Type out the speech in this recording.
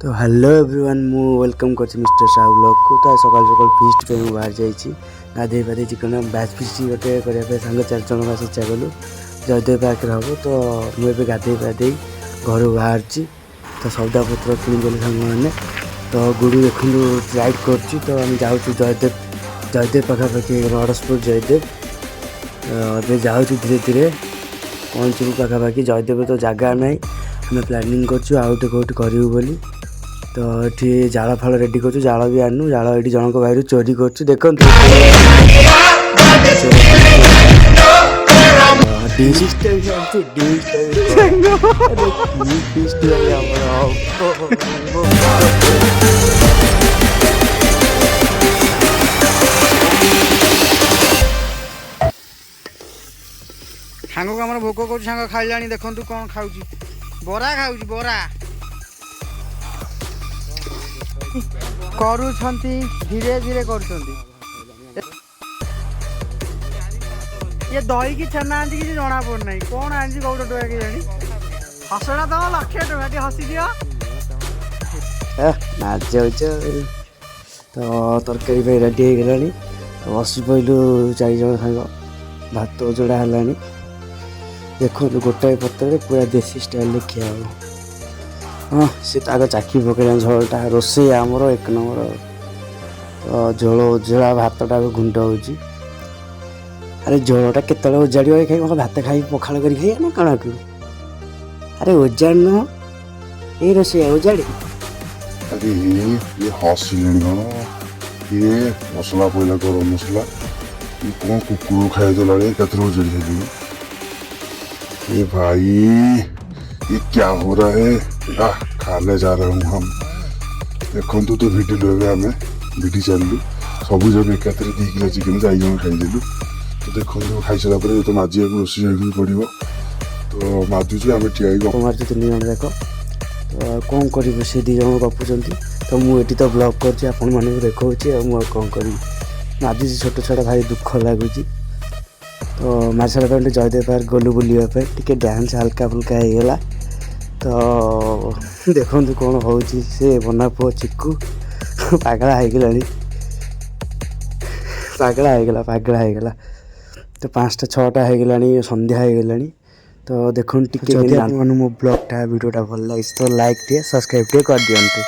तो hello everyone मु welcome कर मिस्टर साहू ब्लॉग को। तो सकाल सकाल फिस्ट पे मुझे बाहर जाइए गाधे पाधे चिकन बैच फिस्ट गोटे करने सांग 4 जन का चेष्टा कलु जयदेव पार्क हम। तो मुझे गाधे पाधे घर बाहर तो सौदा पत्र किणगलु सांग मैंने। तो गुरु देखु राइड कर तो आम जाऊँ जयदेव पाखापाखि रड़सपुर जयदेव जाऊँ धीरे धीरे पहुँचू पाखापाखि जयदेव। तो जगह ना आम प्लानिंग करटे कौटे करूँ बोली। तो ये जाल फाल रेडी कर जाल भी आनु जाल ये जनक भाई चोरी कर देखो सांग को आम भोक कर सांग खाइला देखु कौन खाऊ बरा खाऊ बरा करू धीरे धीरे कर ये दही की छेना आंटी किसी जना पड़ना कौन आंटी कौट टका के जानी हसना तुम लक्षे टका हसी दियो नाच जाऊ। तो तरकारी भाई रेडी हो गला तो बसी पड़ू 4 जन सांग भात जोड़ा है देखो गोटाए पत्र पूरा देसी स्टाइल खिया हो। हाँ सी तो आग चाखी पकड़ा झोलटा रोसे आमर 1 नंबर। तो झोल उजला भातटा गुंड हो। अरे झोलटा केत उजाड़ खाई भात खाई पखाड़ कर खाई ना कण को अरे उजाड़ न ये रोसे उजाड़ अरे ये हसिले कौन ये मसला पड़ा गरम मसला ये कौन कुकुर खाई देला उजाड़ खाई ये भाई ये क्या हो रहा है खाने जा रहे हूँ हम देखो तो वीडियो ले आम भिडी चलू सब जन एक चिकेन 4 जन खाईदेलु। तो देखो खाई सारा तो माजिया को रोषे पड़ो तो माजुची आम ठिया मार्च 3 जन जाक। तो कौन कर से 2 जन गपुंट तो मुझे तो ब्लॉग कर देखा कौन करी माजुची छोट छोटा भाई दुख लगुच। तो मार सारा जयदेव पार्क गलु बुलापी टे डांस हल्का फुल्का होगला। तो देखो कौन हो बना पुओ चिकू पगला होगला। तो 5टा 6टा होगला संध्या होगला। तो देखो टे मो ब्लॉगटा वीडियोटा भल लगे तो लाइक टे सब्सक्राइब टे कर दियंतु।